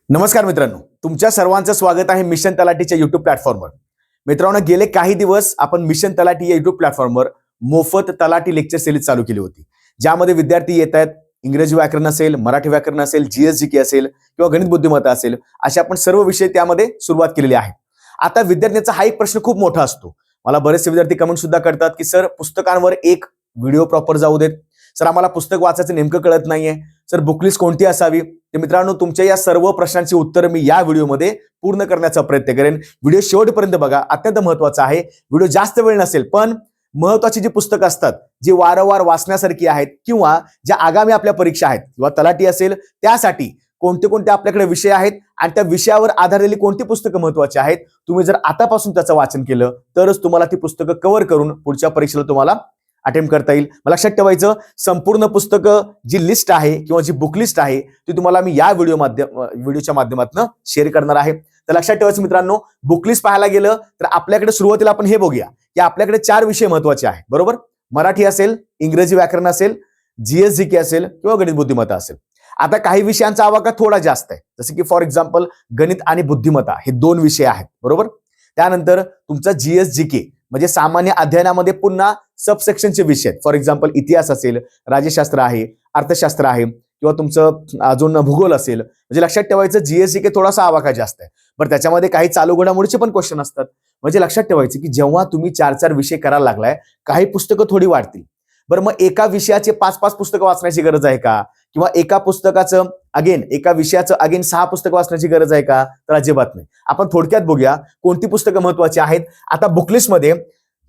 नमस्कार मित्रांनो, तुमच्या सर्वांचं स्वागत आहे मिशन तलाठीच्या युट्यूब प्लॅटफॉर्मवर. मित्रांनो, गेले काही दिवस आपण मिशन तलाठी या युट्यूब प्लॅटफॉर्मवर मोफत तलाठी लेक्चर सिरीज चालू केली होती, ज्यामध्ये विद्यार्थी येत आहेत. इंग्रजी व्याकरण असेल, मराठी व्याकरण असेल, जीएसजीके असेल किंवा गणित बुद्धिमत्ता असेल, असे आपण सर्व विषय त्यामध्ये सुरुवात केलेली आहे. आता विद्यार्थ्यांचा हा एक प्रश्न खूप मोठा असतो. मला बरेचसे विद्यार्थी कमेंट सुद्धा करतात की सर, पुस्तकांवर एक व्हिडिओ प्रॉपर जाऊ देत. सर, आम्हाला पुस्तक वाचायचं नेमकं कळत नाहीये. सर, बुकलिस्ट कोणती असावी? तर मित्रांनो, तुमच्या या सर्व प्रश्नांची उत्तरं मी या व्हिडिओमध्ये पूर्ण करण्याचा प्रयत्न करेन. व्हिडिओ शेवटपर्यंत बघा, अत्यंत महत्त्वाचा आहे. व्हिडिओ जास्त वेळ नसेल, पण महत्त्वाची जी पुस्तकं असतात, जी वारंवार वाचण्यासारखी आहेत किंवा ज्या आगामी आपल्या परीक्षा आहेत किंवा तलाठी असेल त्यासाठी कोणते कोणते आपल्याकडे विषय आहेत आणि त्या विषयावर आधारलेली कोणती पुस्तकं महत्त्वाची आहेत, तुम्ही जर आतापासून त्याचं वाचन केलं तरच तुम्हाला ती पुस्तकं कव्हर करून पुढच्या परीक्षेला तुम्हाला अटेम्प्ट करता येईल. मला लक्षात ठेवायचं, संपूर्ण पुस्तकं जी लिस्ट आहे किंवा जी बुक लिस्ट आहे ती तुम्हाला मी या व्हिडिओच्या माध्यमातून शेअर करणार आहे. तर लक्षात ठेवायचं मित्रांनो, बुक लिस्ट पाहायला गेलं तर आपल्याकडे सुरुवातीला आपण हे बघूया की आपल्याकडे 4 विषय महत्त्वाचे आहेत, बरोबर? मराठी असेल, इंग्रजी व्याकरण असेल, जीएसजीके असेल किंवा गणित बुद्धिमत्ता असेल. आता काही विषयांचा आवाका थोडा जास्त आहे, जसे की फॉर एक्झाम्पल गणित आणि बुद्धिमत्ता हे 2 विषय आहेत, बरोबर? त्यानंतर तुमचा जीएसजीके म्हणजे सामान्य अध्ययनामध्ये पुन्हा सबसेक्शनचे विषय आहेत. फॉर एक्झाम्पल इतिहास असेल, राज्यशास्त्र आहे, अर्थशास्त्र आहे किंवा तुमचं अजून भूगोल असेल. म्हणजे लक्षात ठेवायचं, जीएसजीके थोडासा आवाका जास्त आहे, पण त्याच्यामध्ये काही चालू घडामोडीचे पण क्वेश्चन असतात. म्हणजे लक्षात ठेवायचं की जेव्हा तुम्ही 4-4 विषय करायला लागलाय, काही पुस्तकं थोडी वाढतील. बरं, मग एका विषयाचे 5-5 पुस्तकं वाचण्याची गरज आहे का? किंवा एका विषयाचं अगेन 6 पुस्तकं वाचण्याची गरज आहे का? तर अजिबात नाही. आपण थोडक्यात बघूया कोणती पुस्तकं महत्त्वाची आहेत. आता बुकलिस्टमध्ये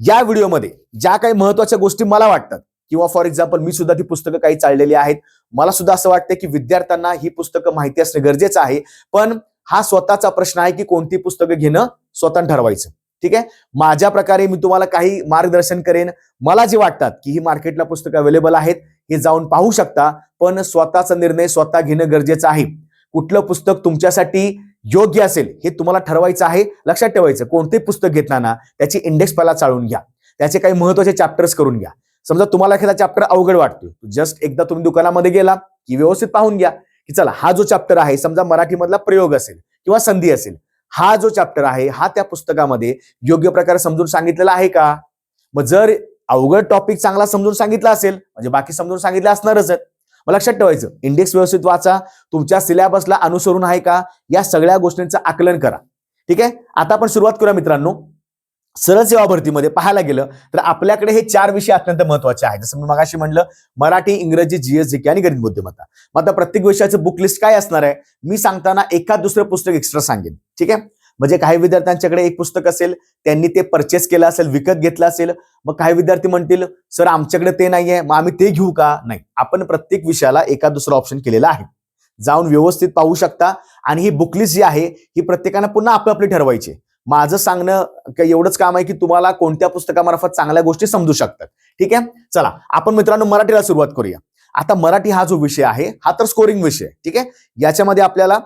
या व्हिडिओमध्ये ज्या काही महत्त्वाच्या गोष्टी मला वाटतात किंवा फॉर एक्झाम्पल मी सुद्धा ती पुस्तकं काही चाललेली आहेत, मला सुद्धा असं वाटतं की विद्यार्थ्यांना ही पुस्तकं माहिती असणं गरजेचं आहे. पण हा स्वतःचा प्रश्न आहे की कोणती पुस्तकं घेणं स्वतः ठरवायचं. ठीक आहे, माझ्या प्रकारे मी तुम्हाला काही मार्गदर्शन करेन. मला जे वाटतात की ही मार्केटला पुस्तकं अवेलेबल आहेत, हे जाऊन पाहू शकता, पण स्वतःचा निर्णय स्वतः घेणं गरजेचं आहे. कुठलं पुस्तक तुमच्यासाठी योग्य असेल हे तुम्हाला ठरवायचं आहे. लक्षात ठेवायचं, कोणते पुस्तक घेताना त्याची इंडेक्स पहिला चाळून घ्या, त्याचे काही महत्त्वाचे चॅप्टर्स करून घ्या. समजा तुम्हाला एखादा चॅप्टर अवघड वाटतोय, जस्ट एकदा तुम्ही दुकानामध्ये गेला की व्यवस्थित पाहून घ्या की चला, हा जो चॅप्टर आहे, समजा मराठीमधला प्रयोग असेल किंवा संधी असेल, हा जो चॅप्टर आहे हा त्या पुस्तकामध्ये योग्य प्रकारे समजून सांगितलेला आहे का? मग जर अवघड टॉपिक चांगला समजून सांगितला असेल म्हणजे बाकी समजून सांगितलं असणारच आहे. मग लक्षात ठेवायचं, इंडेक्स व्यवस्थित वाचा, तुमच्या सिलेबसला अनुसरून आहे का, या सगळ्या गोष्टींचं आकलन करा. ठीक आहे, आता आपण सुरुवात करूया मित्रांनो. सरळ सेवा भरतीमध्ये पाहायला गेलं तर आपल्याकडे हे 4 विषय अत्यंत महत्त्वाचे आहेत. जसं मी मगाशी म्हणलं, मराठी, इंग्रजी, जीएसजीके आणि गणित बुद्धिमत्ता. मग आता प्रत्येक विषयाचं बुक लिस्ट काय असणार आहे, मी सांगताना एखाद दुसरं पुस्तक एक्स्ट्रा सांगेन. ठीक आहे, म्हणजे काही विद्यार्थ्यांच्याकडे एक पुस्तक असेल, त्यांनी ते परचेस केलं असेल, विकत घेतलं असेल. मग काही विद्यार्थी म्हणतील सर, आमच्याकडे ते नाहीये, मग आम्ही ते घेऊ का? नाही, आपण प्रत्येक विषयाला एखाद दुसरं ऑप्शन केलेला आहे. जाऊन व्यवस्थित पाहू शकता. आणि ही बुकलिस्ट जी आहे ही प्रत्येकानं पुन्हा आपली ठरवायची. माझं सांगणं काही एवढंच काम आहे की तुम्हाला कोणत्या पुस्तकामार्फत चांगल्या गोष्टी समजू शकतात. ठीक आहे, चला आपण मित्रांनो मराठीला सुरुवात करूया. आता मराठी हा जो विषय आहे हा तर स्कोरिंग विषय. ठीक आहे, याच्यामध्ये आपल्याला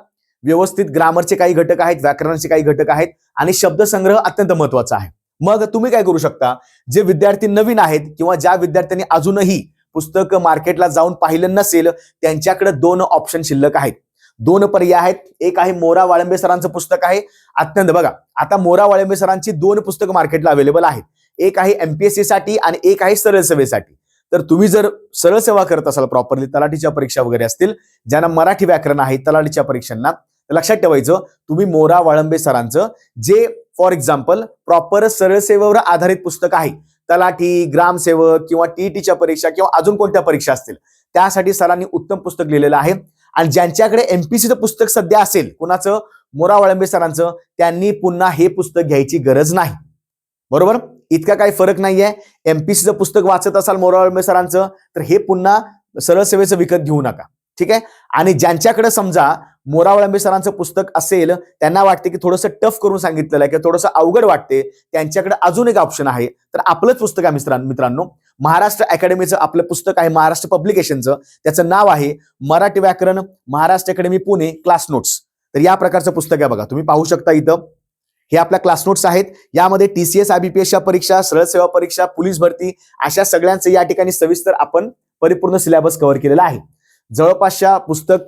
व्यवस्थित ग्रामरचे काही घटक आहेत, व्याकरणाचे काही घटक आहेत आणि शब्दसंग्रह अत्यंत महत्त्वाचा आहे. मग तुम्ही काय करू शकता, जे विद्यार्थी नवीन आहेत किंवा ज्या विद्यार्थ्यांनी अजूनही पुस्तक मार्केटला जाऊन पाहिलं नसेल, त्यांच्याकडे 2 ऑप्शन शिल्लक आहेत, 2 पर्याय आहेत. एक आहे मोरा वाळंबे सरांचं पुस्तक आहे, अत्यंत बघा, आता मोरा वाळंबे सरांची 2 पुस्तकं मार्केटला अवेलेबल आहेत. एक आहे एमपीएससी साठी आणि एक आहे सरळ सेवेसाठी. तर तुम्ही जर सरळ सेवा करत असाल प्रॉपरली, तलाठीच्या परीक्षा वगैरे असतील, ज्यांना मराठी व्याकरण आहे तलाठीच्या परीक्षांना, लक्षात ठेवायचं, तुम्ही मोरा वाळंबे सरांचं जे फॉर एक्झाम्पल प्रॉपर सरळ सेवेवर आधारित पुस्तक आहे, तलाठी, ग्रामसेवक किंवा टीईटीच्या परीक्षा किंवा अजून कोणत्या परीक्षा असतील त्यासाठी सरांनी उत्तम पुस्तक लिहिलेलं आहे. आणि ज्यांच्याकडे एमपीसीचं पुस्तक सध्या असेल, कुणाचं, मोरा वाळंबे सरांचं, त्यांनी पुन्हा हे पुस्तक घ्यायची गरज नाही. बरोबर, इतका काही फरक नाहीये. एमपीसीचं पुस्तक वाचत असाल मोरा वाळंबे सरांचं, तर हे पुन्हा सरळ सेवेचं विकत घेऊ नका. ठीक आहे, आणि ज्यांच्याकडे समजा मोरा वाळंबे सरांचं पुस्तक असेल, त्यांना वाटते की थोडंसं टफ करून सांगितलेलं आहे किंवा थोडंसं अवघड वाटते, त्यांच्याकडे अजून एक ऑप्शन आहे. तर आपलंच पुस्तक आहे मित्रांनो, महाराष्ट्र अकॅडमीचं आपलं पुस्तक आहे, महाराष्ट्र पब्लिकेशनचं. त्याचं नाव आहे मराठी व्याकरण, Maharashtra academy Pune, class notes. तर या प्रकारचं पुस्तक आहे बघा, तुम्ही पाहू शकता इथं. हे आपल्या क्लास नोट्स आहेत. यामध्ये टीसीएस, आयबीपीएसच्या परीक्षा, सरळ सेवा परीक्षा, पोलीस भरती अशा सगळ्यांचं या ठिकाणी सविस्तर आपण परिपूर्ण सिलेबस कव्हर केलेला आहे. जवळपासच्या पुस्तक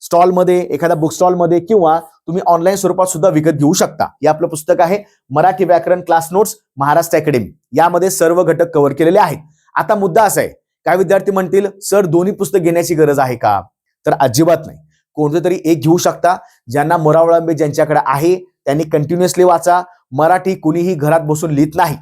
स्टॉलमध्ये, एखाद्या बुक स्टॉलमध्ये किंवा तुम्ही ऑनलाईन स्वरूपात सुद्धा विकत घेऊ शकता. हे आपलं पुस्तक आहे मराठी व्याकरण क्लास नोट्स महाराष्ट्र अकॅडमी. यामध्ये सर्व घटक कव्हर केलेले आहेत. आता मुद्दा असा आहे, काय विद्यार्थी म्हणतील सर दोन्ही पुस्तक घेण्याची गरज आहे का? तर अजिबात नाही. कोणतं तरी एक घेऊ शकता. ज्यांना मुरावळंबे ज्यांच्याकडे आहे त्यांनी कंटिन्युअसली वाचा. मराठी कुणीही घरात बसून लिहित नाही.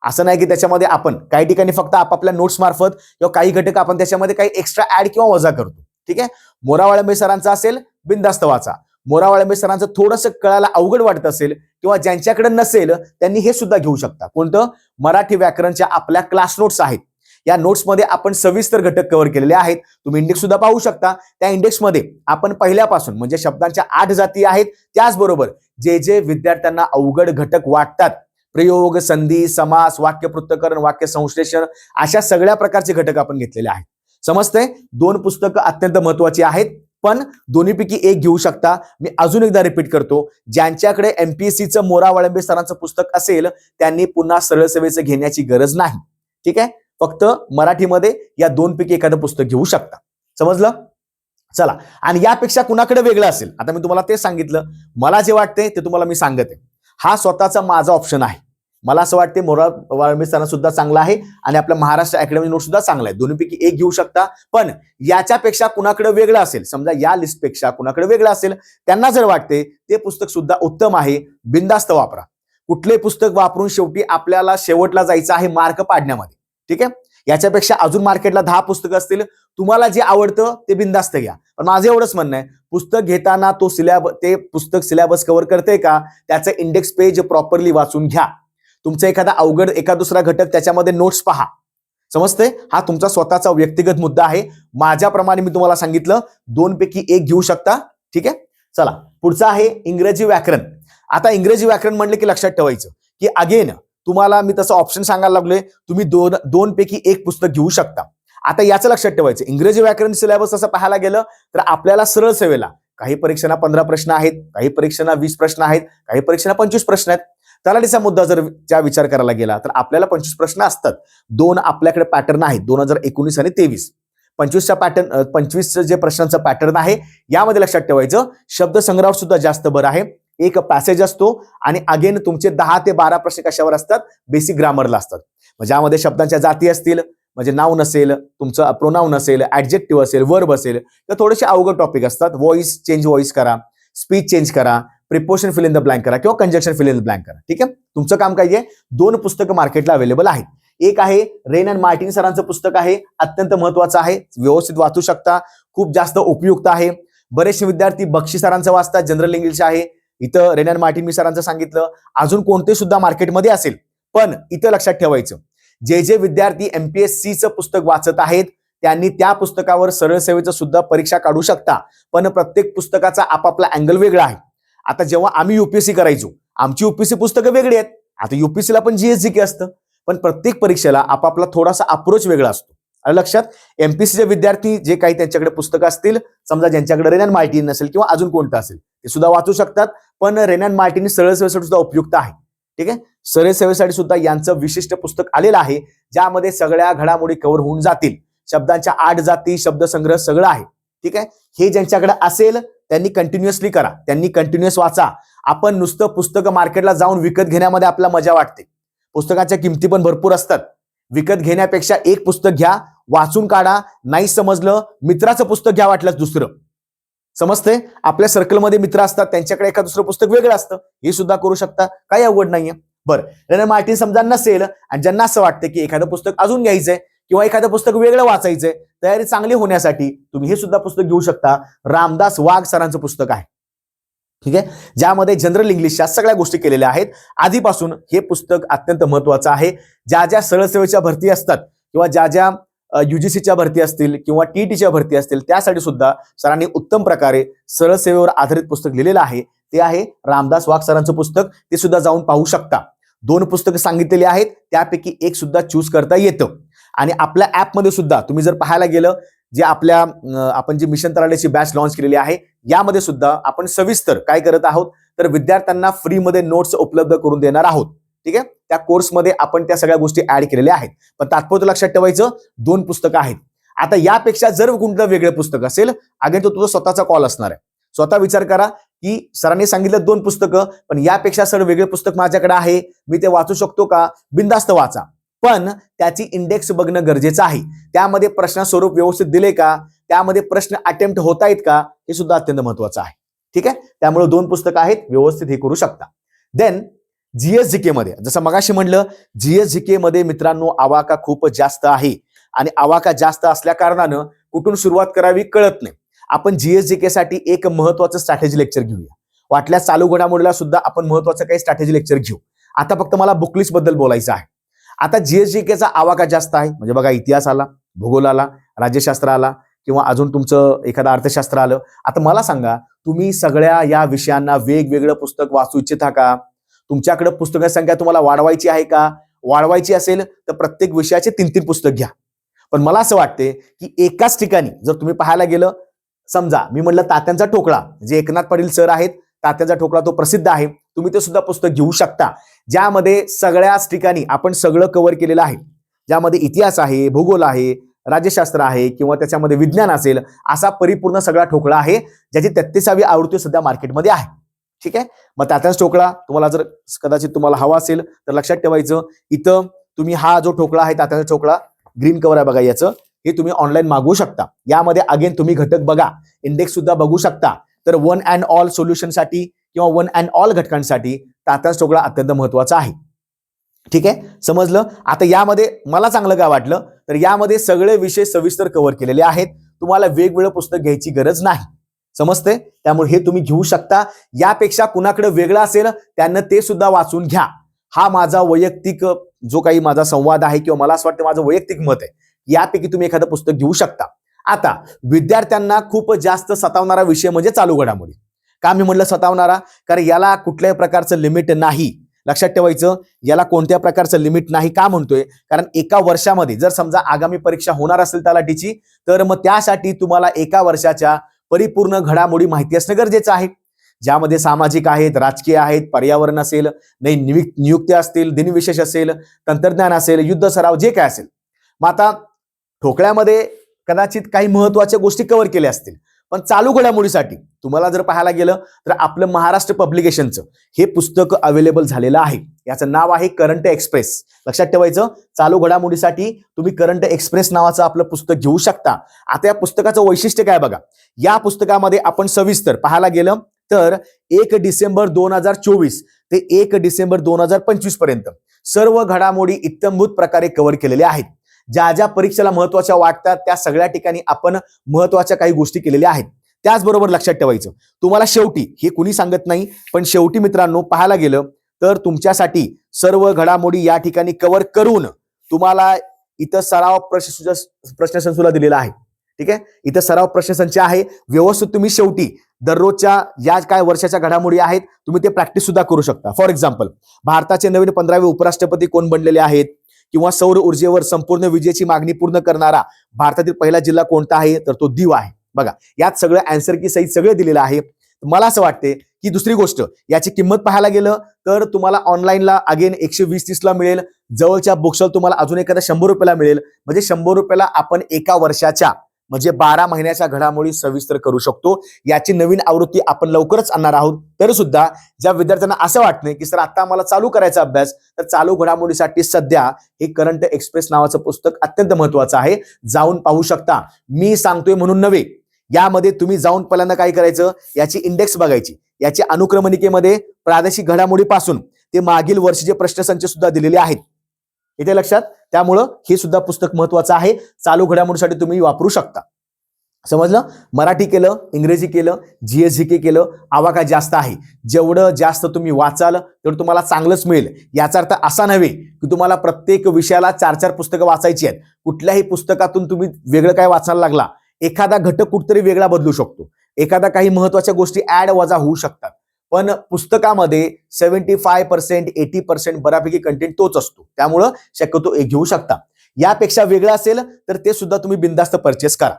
असं नाही की त्याच्यामध्ये आपण काही ठिकाणी फक्त आपापल्या नोट्स मार्फत किंवा काही घटक आपण त्याच्यामध्ये काही एक्स्ट्रा ऍड किंवा वजा करतो. ठीक आहे. मोरावाळंबे सरांचा असेल बिनधास्त वाचा. मोरावाळंबे सरांचं थोडंसं कळायला अवघड वाटत असेल किंवा ज्यांच्याकडे नसेल त्यांनी हे सुद्धा घेऊ शकता. कोणतं? मराठी व्याकरणच्या आपल्या क्लास नोट्स आहेत. या नोट्समध्ये आपण सविस्तर घटक कव्हर केलेले आहेत. तुम्ही इंडेक्स सुद्धा पाहू शकता. त्या इंडेक्समध्ये आपण पहिल्यापासून म्हणजे शब्दांच्या 8 जाती आहेत. त्याचबरोबर जे जे विद्यार्थ्यांना अवघड घटक वाटतात, प्रयोग, संधी, समास, वाक्य पृथक्करण, वाक्य संश्लेषण, अशा सगळ्या प्रकारचे घटक आपण घेतलेले आहेत. समजतंय? 2 पुस्तकं अत्यंत महत्वाची आहेत, पण दोन्हीपैकी एक घेऊ शकता. मी अजून एकदा रिपीट करतो, ज्यांच्याकडे एमपीएससीचं मोरावाळंबे सरांचं पुस्तक असेल त्यांनी पुन्हा सरळ सेवेचं घेण्याची गरज नाही. ठीक आहे. फक्त मराठीमध्ये या 2 पैकी एखादं पुस्तक घेऊ शकता. समजलं? चला, आणि यापेक्षा कुणाकडे वेगळं असेल, आता मी तुम्हाला ते सांगितलं. मला जे वाटते ते तुम्हाला मी सांगत आहे. हा स्वतःचा माझा ऑप्शन आहे. मला असं वाटते मोरावाळंबे सरांचा सुद्धा चांगला आहे आणि आपल्या महाराष्ट्र अकॅडमी नोट सुद्धा चांगला आहे. दोन्हीपैकी एक घेऊ शकता. पण याच्यापेक्षा कुणाकडे वेगळं असेल, समजा या लिस्टपेक्षा कुणाकडे वेगळं असेल, त्यांना जर वाटते ते पुस्तक सुद्धा उत्तम आहे, बिनधास्त वापरा. कुठले पुस्तक वापरून शेवटी आपल्याला शेवटला जायचं आहे मार्क पाडण्यामध्ये. ठीक आहे. याच्यापेक्षा अजून मार्केटला 10 पुस्तकं असतील, तुम्हाला जे आवडतं ते बिनधास्त घ्या. पण माझं एवढंच म्हणणं आहे, पुस्तक घेताना ते पुस्तक सिलेबस कव्हर करते का, त्याचं इंडेक्स पेज प्रॉपरली वाचून घ्या. तुमचा एखादा अवघड एका दुसरा घटक त्याच्यामध्ये नोट्स पहा. समजते? हा तुमचा स्वतःचा व्यक्तिगत मुद्दा आहे. माझ्याप्रमाणे मी तुम्हाला सांगितलं 2 पैकी एक घेऊ शकता. ठीक आहे. चला, पुढचा आहे इंग्रजी व्याकरण. आता इंग्रजी व्याकरण म्हणले की लक्षात ठेवायचं की अगेन तुम्हाला मी तसं ऑप्शन सांगायला लागलोय, तुम्ही 2 पैकी एक पुस्तक घेऊ शकता. आता याचं लक्षात ठेवायचं, इंग्रजी व्याकरण सिलेबस असं पाहायला गेलं तर आपल्याला सरळ सेवेला काही परीक्षांना 15 प्रश्न आहेत, काही परीक्षांना 20 प्रश्न आहेत, काही परीक्षांना 25 प्रश्न आहेत. तलाठीचा मुद्दा जर विचार करायला गेला तर आपल्याला 25 प्रश्न असतात. 2 आपल्याकडे पॅटर्न आहेत, 2019 आणि 23. 25 जे प्रश्नांचं पॅटर्न आहे यामध्ये लक्षात ठेवायचं, शब्दसंग्रह सुद्धा जास्त बरं आहे. एक पॅसेज असतो आणि अगेन तुमचे 10 ते 12 प्रश्न कशावर असतात? बेसिक ग्रामरला असतात. ज्यामध्ये शब्दांच्या जाती असतील, म्हणजे नाउन असेल, तुमचं प्रोनाउन असेल, ऍडजेक्टिव्ह असेल, वर्ब असेल, तर थोडेसे अवघड टॉपिक असतात. व्हॉइस चेंज व्हॉइस करा, स्पीच चेंज करा, preposition fill in the blank करा किंवा conjunction fill in the blank करा. ठीक आहे. तुमचं काम काय आहे? 2 पुस्तकं मार्केटला अवेलेबल आहेत. एक आहे रेन अँड मार्टिन सरांचं पुस्तक आहे, अत्यंत महत्वाचं आहे, व्यवस्थित वाचू शकता, खूप जास्त उपयुक्त आहे. बरेचसे विद्यार्थी बक्षी सरांचं वाचतात, जनरल इंग्लिश आहे. इथं रेन अँड मार्टिन मी सरांचं सांगितलं. अजून कोणते सुद्धा मार्केटमध्ये असेल, पण इथं लक्षात ठेवायचं, जे जे विद्यार्थी एमपीएससीचं पुस्तक वाचत आहेत त्यांनी त्या पुस्तकावर सरळ सेवेचं सुद्धा परीक्षा काढू शकता. पण प्रत्येक पुस्तकाचा आपापला अँगल वेगळा आहे. आता जेव्हा आम्ही युपीएससी करायचो, आमची युपीएससी पुस्तकं वेगळी आहेत. आता युपीएससीला पण जीएसजीके असतं, पण प्रत्येक परीक्षेला आपापला थोडासा अप्रोच वेगळा असतो. लक्षात, एमपीएससीचे विद्यार्थी जे काही त्यांच्याकडे पुस्तकं असतील, समजा ज्यांच्याकडे रेन अँड मार्टिन नसेल किंवा अजून कोणतं असेल, ते सुद्धा वाचू शकतात. पण रेन अँड मार्टिन सरळ सेवेसाठी सुद्धा उपयुक्त आहे. ठीक आहे. सरळ सेवेसाठी सुद्धा यांचं विशिष्ट पुस्तक आलेलं आहे, ज्यामध्ये सगळ्या घडामोडी कव्हर होऊन जातील. शब्दांच्या 8 जाती, शब्दसंग्रह सगळं आहे. ठीक आहे. हे ज्यांच्याकडे असेल त्यांनी कंटिन्युअसली करा, त्यांनी कंटिन्युअस वाचा. आपण नुसतं पुस्तकं मार्केटला जाऊन विकत घेण्यामध्ये आपल्याला मजा वाटते. पुस्तकाच्या किमती पण भरपूर असतात. विकत घेण्यापेक्षा एक पुस्तक घ्या, वाचून काढा. नाही समजलं, मित्राचं पुस्तक घ्या, वाटलंच दुसरं. समजते? आपल्या सर्कलमध्ये मित्र असतात, त्यांच्याकडे एखादं दुसरं पुस्तक वेगळं असतं, हे सुद्धा करू शकता. काही अवघड नाहीये. बरं, रेन मार्टिन समजा नसेल आणि ज्यांना असं वाटतं की एखादं पुस्तक अजून घ्यायचंय किंवा एखादं पुस्तक वेगळं वाचायचंय, तयारी चांगली होण्यासाठी तुम्ही हे सुद्धा पुस्तक घेऊ शकता. रामदास वाघ सरांचं पुस्तक आहे. ठीक आहे. ज्यामध्ये जनरल इंग्लिशच्या सगळ्या गोष्टी केलेल्या आहेत. आधीपासून हे पुस्तक अत्यंत महत्वाचं आहे. ज्या ज्या सरळ सेवेच्या भरती असतात किंवा ज्या ज्या युजीसीच्या भरती असतील किंवा टीईटीच्या भरती असतील, त्यासाठी सुद्धा सरांनी उत्तम प्रकारे सरळ सेवेवर आधारित पुस्तक लिहिलेलं आहे. ते आहे रामदास वाघ सरांचं पुस्तक. ते सुद्धा जाऊन पाहू शकता. 2 पुस्तकं सांगितलेली आहेत, त्यापैकी एक सुद्धा चूज करता येतं. आणि आपल्या ऍपमध्ये सुद्धा तुम्ही जर पाहायला गेलं, जे आपण जी मिशन तलाठीची बॅच लॉन्च केलेली आहे, यामध्ये सुद्धा आपण सविस्तर काय करत आहोत, तर विद्यार्थ्यांना फ्रीमध्ये नोट्स उपलब्ध करून देणार आहोत. ठीक आहे. त्या कोर्समध्ये आपण त्या सगळ्या गोष्टी ऍड केलेल्या आहेत. पण तात्पुरतं लक्षात ठेवायचं, 2 पुस्तकं आहेत. आता यापेक्षा जर कोणतं वेगळं पुस्तक असेल, अगेन तो तुझा स्वतःचा कॉल असणार आहे. स्वतः विचार करा की सरांनी सांगितलं 2 पुस्तकं, पण यापेक्षा सर वेगळे पुस्तक माझ्याकडे आहे, मी ते वाचू शकतो का? बिनधास्त वाचा, पण त्याची इंडेक्स बघणं गरजेचं आहे. त्यामध्ये प्रश्न स्वरूप व्यवस्थित दिले का, त्यामध्ये प्रश्न अटेम्प्ट होत आहेत का, हे सुद्धा अत्यंत महत्वाचं आहे. ठीक आहे, त्यामुळे 2 पुस्तकं आहेत, व्यवस्थित हे करू शकता. देन जीएसजीके मध्ये जसं मगाशी म्हणलं, जीएसजीके मध्ये मित्रांनो आवाका खूप जास्त आहे आणि आवाका जास्त असल्या कारणानं कुठून सुरुवात करावी कळत नाही. आपण जीएसजीके साठी एक महत्वाचं स्ट्रॅटेजी लेक्चर घेऊया. वाटल्यास चालू घडामोडीला सुद्धा आपण महत्वाचं काही स्ट्रॅटेजी लेक्चर घेऊ. आता फक्त मला बुकलिस्ट बद्दल बोलायचं आहे. आता जीएसजीकेचा आवाका जास्त आहे, म्हणजे बघा इतिहास आला, भूगोल आला, राज्यशास्त्र आला किंवा अजून तुमचं एखादं अर्थशास्त्र आलं. आता मला सांगा, तुम्ही सगळ्या या विषयांना वेगवेगळं पुस्तक वाचू इच्छिता का? तुमच्याकडे पुस्तकांची संख्या तुम्हाला वाढवायची आहे का? वाढवायची असेल तर प्रत्येक विषयाचे 3-3 पुस्तक घ्या. पण मला असं वाटते की एकाच ठिकाणी जर तुम्ही पाहायला गेलं, समजा मी म्हटलं तात्यांचा ठोकळा, जे एकनाथ पाटील सर आहेत, तात्यांचा ठोकळा तो प्रसिद्ध आहे, तुम्ही ते सुद्धा पुस्तक घेऊ शकता, ज्यामध्ये सगळ्याच ठिकाणी आपण सगळं कव्हर केलेलं आहे, ज्यामध्ये इतिहास आहे, भूगोल आहे, राज्यशास्त्र आहे किंवा त्याच्यामध्ये विज्ञान असेल, असा परिपूर्ण सगळा ठोकळा आहे, ज्याची 33वी आवृत्ती सध्या मार्केटमध्ये आहे. ठीक आहे, मग तात्यांचा ठोकळा तुम्हाला जर कदाचित तुम्हाला हवा असेल तर लक्षात ठेवायचं, इथं तुम्ही हा जो ठोकळा आहे तात्यांचा ठोकळा, ग्रीन कव्हर आहे बघा याचं, हे तुम्ही ऑनलाईन मागवू शकता. यामध्ये अगेन तुम्ही घटक बघा, इंडेक्स सुद्धा बघू शकता. तर वन अँड ऑल सोल्युशनसाठी किंवा वन अँड ऑल घटकांसाठी तात्यांचा ठोकळा अत्यंत महत्वाचा आहे. ठीक आहे, समजलं. आता यामध्ये मला चांगलं काय वाटलं, तर यामध्ये सगळे विषय सविस्तर कव्हर केलेले आहेत. तुम्हाला वेगवेगळं पुस्तक घ्यायची गरज नाही. समजते? त्यामुळे हे तुम्ही घेऊ शकता. यापेक्षा कुणाकडे वेगळं असेल त्यांना ते सुद्धा वाचून घ्या. हा माझा वैयक्तिक जो काही माझा संवाद आहे किंवा मला असं वाटतं माझं वैयक्तिक मत आहे, यापैकी तुम्ही एखादं पुस्तक घेऊ शकता. आता विद्यार्थ्यांना खूप जास्त सतावणारा विषय म्हणजे चालू घडामोडी. का मी म्हटलं सतावणारा? कारण याला कुठल्याही प्रकारचं लिमिट नाही. लक्षात ठेवायचं, याला कोणत्या प्रकारचं लिमिट नाही. का म्हणतोय? कारण एका वर्षामध्ये जर समजा आगामी परीक्षा होणार असेल तलाठीची, तर मग त्यासाठी तुम्हाला एका वर्षाच्या परिपूर्ण घडामोडी माहिती असणं गरजेचं आहे, ज्यामध्ये सामाजिक आहेत, राजकीय आहेत, पर्यावरण असेल, नियुक्त्या असतील, दिनविशेष असेल, तंत्रज्ञान असेल, युद्ध सराव, जे काय असेल. मग आता ठोकळ्यामध्ये कदाचित काही महत्वाच्या गोष्टी कव्हर केल्या असतील, पण चालू घडामोडीसाठी तुम्हाला जर पाहायला गेलं तर आपलं महाराष्ट्र पब्लिकेशनचं हे पुस्तक अवेलेबल झालेलं आहे. याचं नाव आहे करंट एक्सप्रेस. लक्षात ठेवायचं, चालू घडामोडीसाठी तुम्ही करंट एक्सप्रेस नावाचं आपलं पुस्तक घेऊ शकता. आता या पुस्तकाचं वैशिष्ट्य काय बघा, या पुस्तकामध्ये आपण सविस्तर पाहायला गेलं तर 1 डिसेंबर 2024 ते 1 डिसेंबर 2025 पर्यंत सर्व घडामोडी इत्थंभूत प्रकारे कव्हर केलेल्या आहेत. ज्या ज्या परीक्षेला महत्वाच्या वाटतात त्या सगळ्या ठिकाणी आपण महत्वाच्या काही गोष्टी केलेल्या आहेत. त्याचबरोबर लक्षात ठेवायचं, तुम्हाला शेवटी हे कुणी सांगत नाही, पण शेवटी मित्रांनो पाहायला गेलं तर तुमच्यासाठी सर्व घडामोडी या ठिकाणी कव्हर करून तुम्हाला इथं सराव प्रश्नसंचुला दिलेला आहे. ठीक आहे, इथं सराव प्रश्नसंच आहे. व्यवस्थित तुम्ही शेवटी दररोजच्या या काय वर्षाच्या घडामोडी आहेत तुम्ही ते प्रॅक्टिस सुद्धा करू शकता. फॉर एक्झाम्पल, भारताचे नवीन 15वे उपराष्ट्रपती कोण बनलेले आहेत, किंवा सौर ऊर्जेवर संपूर्ण विजेची मागणी पूर्ण करणारा भारतातील पहिला जिल्हा कोणता आहे, तर तो दीव आहे. बघा, यात सगळं आन्सर की सहित सगळं दिलेलं आहे. मला असं वाटते की दुसरी गोष्ट, याची किंमत पाहायला गेलं तर तुम्हाला ऑनलाईनला अगेन 120-30 ला मिळेल. जवळच्या बुकस्टॉल तुम्हाला अजून एखादा 100 रुपयाला मिळेल. म्हणजे 100 रुपयाला आपण एका वर्षाच्या म्हणजे 12 महिन्याच्या घडामोडी सविस्तर करू शकतो. याची नवीन आवृत्ती आपण लवकरच आणणार आहोत. तरी सुद्धा ज्या विद्यार्थ्यांना असं वाटत नाही की सर आता मला चालू करायचा अभ्यास, तर चालू घडामोडीसाठी सध्या हे करंट एक्सप्रेस नावाचं पुस्तक अत्यंत महत्वाचं आहे. जाऊन पाहू शकता. मी सांगतोय म्हणून नव्हे, यामध्ये तुम्ही जाऊन पहिल्यांदा काय करायचं, याची इंडेक्स बघायची. याची अनुक्रमणिकेमध्ये प्रादेशिक घडामोडीपासून ते मागील वर्षीचे प्रश्नसंच सुद्धा दिलेले आहेत. इथे लक्षात. त्यामुळं हे सुद्धा पुस्तक महत्वाचं आहे. चालू घडामोडीसाठी तुम्ही वापरू शकता. समजलं? मराठी केलं, इंग्रजी केलं, जीएसजीके केलं, आवाका जास्त आहे. जेवढं जास्त तुम्ही वाचाल तेवढं तुम्हाला चांगलंच मिळेल. याचा अर्थ असा नव्हे की तुम्हाला प्रत्येक विषयाला 4-4 पुस्तकं वाचायची आहेत. कुठल्याही पुस्तकातून तुम्ही वेगळं काय वाचायला लागला, एखादा घटक कुठतरी वेगळा बदलू शकतो, एखादा काही महत्वाच्या गोष्टी ऍड वजा होऊ शकतात. पण पुस्तकामध्ये 75% 80% बऱ्यापैकी कंटेंट तोच असतो. त्यामुळं शक्यतो एक घेऊ शकता. यापेक्षा वेगळं असेल तर ते सुद्धा तुम्ही बिनधास्त परचेस करा.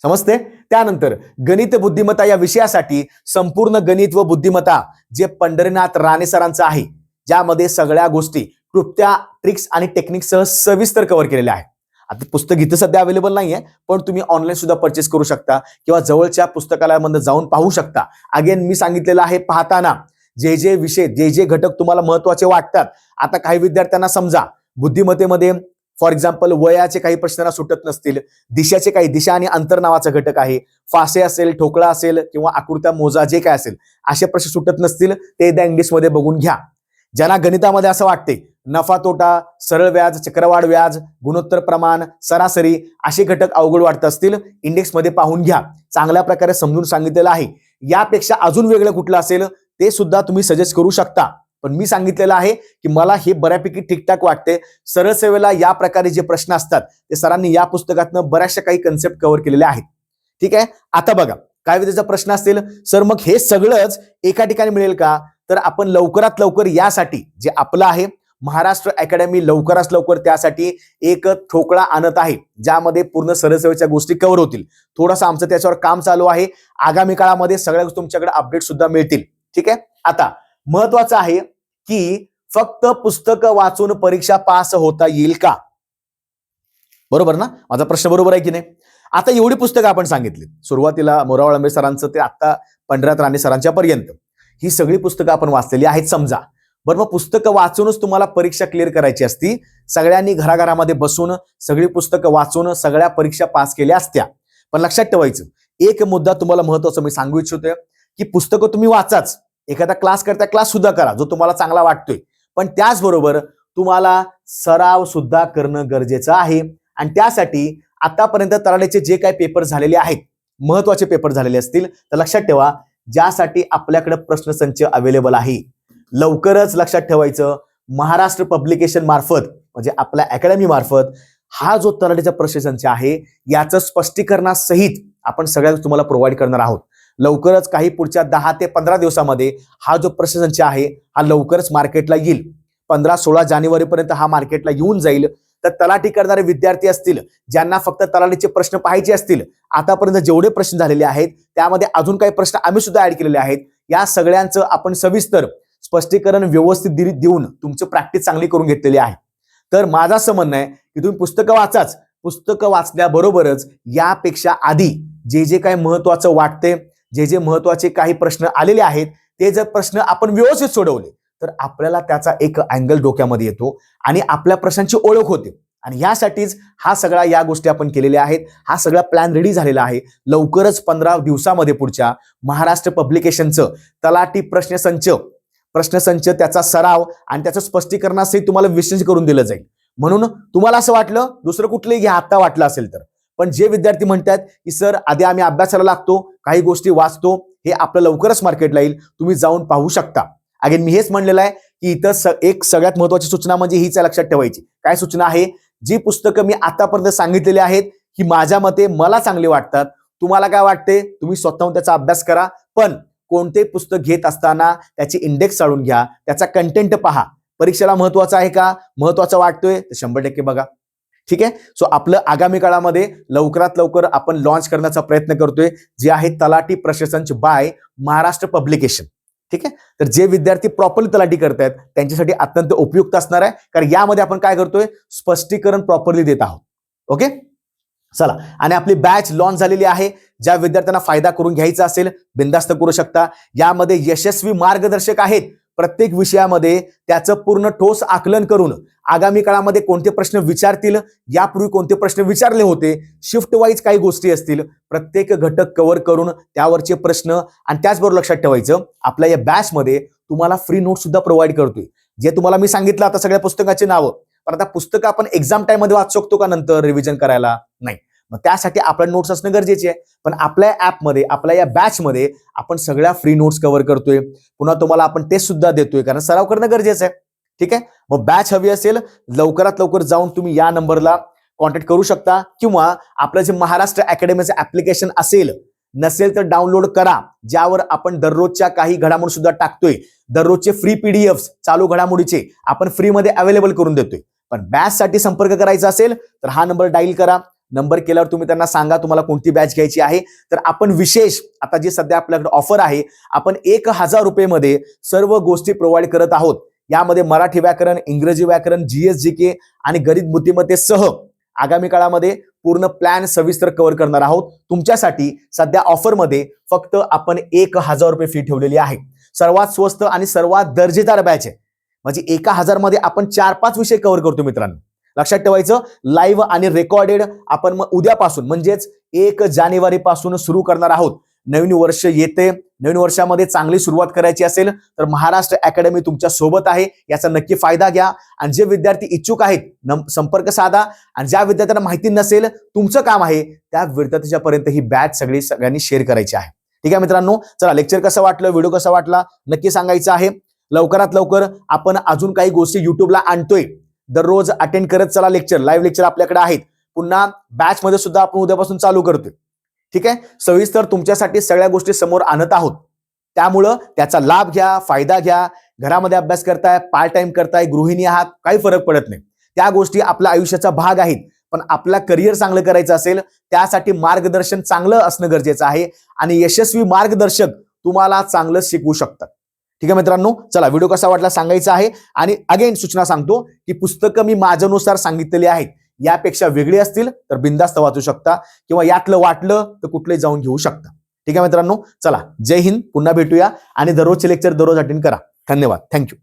समजते? त्यानंतर गणित बुद्धिमत्ता या विषयासाठी संपूर्ण गणित व बुद्धिमत्ता जे पंढरीनाथ राणे सरांचं आहे, ज्यामध्ये सगळ्या गोष्टी क्लुप्त्या, ट्रिक्स आणि टेक्निक्ससह सविस्तर कव्हर केलेल्या आहेत. आता पुस्तक इथं सध्या अवेलेबल नाहीये, पण तुम्ही ऑनलाईन सुद्धा परचेस करू शकता किंवा जवळच्या पुस्तकालयामध्ये जाऊन पाहू शकता. अगेन मी सांगितलेलं आहे, पाहताना जे जे विषय, जे जे घटक तुम्हाला महत्वाचे वाटतात. आता काही विद्यार्थ्यांना समजा बुद्धिमत्तेमध्ये फॉर एक्झाम्पल वयाचे काही प्रश्नांना सुटत नसतील, दिशाचे काही, दिशा आणि अंतर नावाचा घटक आहे, फासे असेल, ठोकळा असेल किंवा आकृत्या मोजा जे काय असेल, असे प्रश्न सुटत नसतील ते एकदा इंग्लिशमध्ये बघून घ्या. ज्यांना गणितामध्ये असं वाटते नफा तोटा, सरळ व्याज, चक्रवाढ व्याज, गुणोत्तर प्रमाण, सरासरी असे घटक अवघड वाटत असतील, इंडेक्समध्ये पाहून घ्या. चांगल्या प्रकारे समजून सांगितलेलं आहे. यापेक्षा अजून वेगळं कुठलं असेल ते सुद्धा तुम्ही सजेस्ट करू शकता. पण मी सांगितलेलं आहे की मला हे बऱ्यापैकी ठीकठाक वाटते. सरळ सेवेला या प्रकारे जे प्रश्न असतात ते सरांनी या पुस्तकातनं बऱ्याचशा काही कन्सेप्ट कव्हर केलेले आहेत. ठीक आहे. आता बघा, काय विद्यार्थ्याचा प्रश्न असतील, सर मग हे सगळंच एका ठिकाणी मिळेल का? तर आपण लवकरात लवकर यासाठी जे आपलं आहे महाराष्ट्र अकॅडमी लवकरात लवकर त्यासाठी एक ठोकळा आणत आहे, ज्यामध्ये पूर्ण सरळ सेवेच्या गोष्टी कव्हर होतील. थोडंसं आमचं त्याच्यावर काम चालू आहे. आगामी काळामध्ये सगळ्या गोष्टी तुमच्याकडे अपडेट सुद्धा मिळतील. ठीक आहे. आता महत्वाचं आहे की फक्त पुस्तकं वाचून परीक्षा पास होता येईल का? बरोबर ना? माझा प्रश्न बरोबर आहे की नाही? आता एवढी पुस्तकं आपण सांगितली, सुरुवातीला मोरावळ आंबे सरांचं ते आता पंढरात राणे सरांच्या पर्यंत ही सगळी पुस्तकं आपण वाचलेली आहेत समजा. बरं, मग पुस्तकं वाचूनच तुम्हाला परीक्षा क्लिअर करायची असती, सगळ्यांनी घराघरामध्ये बसून सगळी पुस्तकं वाचून सगळ्या परीक्षा पास केल्या असत्या. पण लक्षात ठेवायचं एक मुद्दा तुम्हाला महत्वाचा मी सांगू इच्छितोय की पुस्तकं तुम्ही वाचाच, एखादा क्लास करता क्लास सुद्धा करा जो तुम्हाला चांगला वाटतोय, पण त्याचबरोबर तुम्हाला सराव सुद्धा करणं गरजेचं आहे. आणि त्यासाठी आतापर्यंत तलाठीचे जे काही पेपर झालेले आहेत, महत्वाचे पेपर झालेले असतील, तर लक्षात ठेवा ज्यासाठी आपल्याकडे प्रश्नसंच अवेलेबल आहे. लवकरच लक्षात ठेवायचं, महाराष्ट्र पब्लिकेशन मार्फत म्हणजे आपल्या अकॅडमी मार्फत हा जो तलाठीचा प्रश्नसंच आहे याचं स्पष्टीकरणासहित आपण सगळ्या तुम्हाला प्रोव्हाइड करणार आहोत. लवकरच काही पुढच्या 10 ते 15 दिवसामध्ये हा जो प्रश्नसंच आहे हा लवकरच मार्केटला येईल. 15-16 जानेवारीपर्यंत हा मार्केटला येऊन जाईल. तर तलाठी करणारे विद्यार्थी असतील, ज्यांना फक्त तलाठीचे प्रश्न पाहायचे असतील, आतापर्यंत जेवढे प्रश्न झालेले आहेत त्यामध्ये अजून काही प्रश्न आम्ही सुद्धा ऍड केलेले आहेत. या सगळ्यांचं आपण सविस्तर स्पष्टीकरण व्यवस्थित देऊन तुमचं प्रॅक्टिस चांगली करून घेतलेली आहे. तर माझं असं म्हणणं आहे की तुम्ही पुस्तकं वाचाच. पुस्तकं वाचल्याबरोबरच यापेक्षा आधी जे जे काही महत्वाचं वाटते, जे जे महत्वाचे काही प्रश्न आलेले आहेत, ते जर प्रश्न आपण व्यवस्थित सोडवले तर आपल्याला त्याचा एक अँगल डोक्यामध्ये येतो आणि आपल्या प्रश्नांची ओळख होते. आणि यासाठीच हा सगळा या गोष्टी आपण केलेल्या आहेत. हा सगळा प्लॅन रेडी झालेला आहे. लवकरच 15 दिवसामध्ये पुढच्या महाराष्ट्र पब्लिकेशनचं तलाठी प्रश्नसंच त्याचा सराव आणि त्याचं स्पष्टीकरणासहित तुम्हाला विश्लेषण करून दिलं जाईल. म्हणून तुम्हाला असं वाटलं दुसरं कुठलंही घ्या आता वाटलं असेल तर, पण जे विद्यार्थी म्हणतात की सर आधी आम्ही अभ्यासाला लागतो, काही गोष्टी वाचतो, हे आपलं लवकरच मार्केटला येईल, तुम्ही जाऊन पाहू शकता. अगेन मी हेच म्हणलेलं आहे की इथं एक सगळ्यात महत्वाची सूचना म्हणजे हीच लक्षात ठेवायची. काय सूचना आहे? जी पुस्तकं मी आतापर्यंत सांगितलेली आहेत की माझ्या मते मला चांगली वाटतात, तुम्हाला काय वाटते तुम्ही स्वतःहून त्याचा अभ्यास करा. पण कोणते पुस्तक घेत असताना त्याची इंडेक्स चाळून घ्या, त्याचा कंटेंट पहा. परीक्षेला महत्वाचा आहे का, महत्वाचा वाटतोय तर 100% बघा. ठीक आहे. सो आपलं आगामी काळामध्ये लवकरात लवकर आपण लॉन्च करण्याचा प्रयत्न करतोय, जे आहे तलाठी प्रश्नसंच बाय महाराष्ट्र पब्लिकेशन. ठीक आहे. तर जे विद्यार्थी प्रॉपरली तलाठी करतायत त्यांच्यासाठी अत्यंत उपयुक्त असणार आहे, कारण यामध्ये आपण काय करतोय स्पष्टीकरण प्रॉपरली देत आहोत. ओके, चला. आणि आपली बॅच लॉन्च झालेली आहे. ज्या विद्यार्थ्यांना फायदा करून घ्यायचा असेल बिंदास्त करू शकता. यामध्ये यशस्वी मार्गदर्शक आहेत. प्रत्येक विषयामध्ये त्याचं पूर्ण ठोस आकलन करून आगामी काळामध्ये कोणते प्रश्न विचारतील, यापूर्वी कोणते प्रश्न विचारले होते, शिफ्ट वाईज काही गोष्टी असतील, प्रत्येक घटक कव्हर करून त्यावरचे प्रश्न. आणि त्याचबरोबर लक्षात ठेवायचं आपल्या या बॅचमध्ये तुम्हाला फ्री नोट सुद्धा प्रोव्हाइड करतोय. जे तुम्हाला मी सांगितलं आता सगळ्या पुस्तकाची नावं, पण आता पुस्तकं आपण एक्झाम टाइम मध्ये वाचू शकतो का नंतर रिव्हिजन करायला? नाही. मग त्यासाठी आपल्या नोट्स असणं गरजेचे आहे. पण आपल्या ऍपमध्ये आपल्या या बॅचमध्ये आपण सगळ्या फ्री नोट्स कव्हर करतोय. पुन्हा तुम्हाला आपण टेस्ट सुद्धा देतोय, कारण सराव करणं गरजेचं आहे. ठीक आहे. मग बॅच हवी असेल लवकरात लवकर जाऊन तुम्ही या नंबरला कॉन्टॅक्ट करू शकता, किंवा आपलं जे महाराष्ट्र अकॅडमीचं ऍप्लिकेशन असेल नसेल तर डाउनलोड करा, ज्यावर आपण दररोजच्या काही घडामोडी सुद्धा टाकतोय. दररोजचे फ्री पीडीएफ चालू घडामोडीचे आपण फ्रीमध्ये अवेलेबल करून देतोय. पण बॅच साठी संपर्क करायचा असेल तर हा नंबर डायल करा. नंबर केल्यावर तुम्ही त्यांना सांगा तुम्हाला कोणती बॅच घ्यायची आहे. तर आपण विशेष आता जे सध्या आपल्याकडे ऑफर आहे, आपण 1000 रुपये सर्व गोष्टी प्रोव्हाइड करत आहोत. यामध्ये मराठी व्याकरण, इंग्रजी व्याकरण, GS GK आणि गणित बुद्धिमत्तेसह आगामी काळामध्ये पूर्ण प्लॅन सविस्तर कव्हर करणार आहोत. तुमच्यासाठी सध्या ऑफरमध्ये फक्त आपण 1,000 फी ठेवलेली आहे. सर्वात स्वस्त आणि सर्वात दर्जेदार बॅच आहे. म्हणजे 1,000 मध्ये आपण 4-5 विषय कव्हर करतो मित्रांनो. लक्षात ठेवायचं, लाईव्ह आणि रेकॉर्डेड आपण मग उद्यापासून म्हणजेच 1 जानेवारी पासून सुरू करणार आहोत. नवीन वर्ष येते, नवीन वर्षामध्ये चांगली सुरुवात करायची असेल तर महाराष्ट्र अकॅडमी तुमच्या सोबत आहे. याचा नक्की फायदा घ्या. आणि जे विद्यार्थी इच्छुक आहेत संपर्क साधा. आणि ज्या विद्यार्थ्यांना माहिती नसेल, तुमचं काम आहे त्या विद्यार्थ्याच्या पर्यंत ही बॅच सगळ्यांनी शेअर करायची आहे. ठीक आहे मित्रांनो, चला लेक्चर कसं वाटलं, व्हिडिओ कसा वाटला नक्की सांगायचं आहे. लवकरात लवकर आपण अजून काही गोष्टी युट्यूबला आणतोय. दररोज अटेंड करत चला लेक्चर, लाईव्ह लेक्चर आपल्याकडे आहेत. पुन्हा बॅच मध्ये सुद्धा आपण उद्यापासून चालू करतोय. ठीक आहे, सविस्तर तुमच्यासाठी सगळ्या गोष्टी समोर आणत आहोत. त्यामुळं त्याचा लाभ घ्या, फायदा घ्या. घरामध्ये अभ्यास करताय, पार्ट टाइम करताय, गृहिणी आहात, काही फरक पडत नाही. त्या गोष्टी आपल्या आयुष्याचा भाग आहेत. पण आपला करिअर चांगलं करायचं असेल त्यासाठी मार्गदर्शन चांगलं असणं गरजेचं आहे. आणि यशस्वी मार्गदर्शक तुम्हाला चांगलं शिकवू शकतात. ठीक आहे मित्रांनो, चला व्हिडिओ कसा वाटला सांगायचं आहे. आणि अगेन सूचना सांगतो की पुस्तकं मी माझ्यानुसार सांगितलेली आहेत. यापेक्षा वेगळी असतील तर बिनधास्त वाचू शकता, किंवा यातलं वाटलं तर कुठले जाऊन घेऊ शकता. ठीक आहे मित्रांनो, चला जय हिंद. पुन्हा भेटूया आणि दररोजचे लेक्चर दररोज अटेंड करा. धन्यवाद. थँक्यू.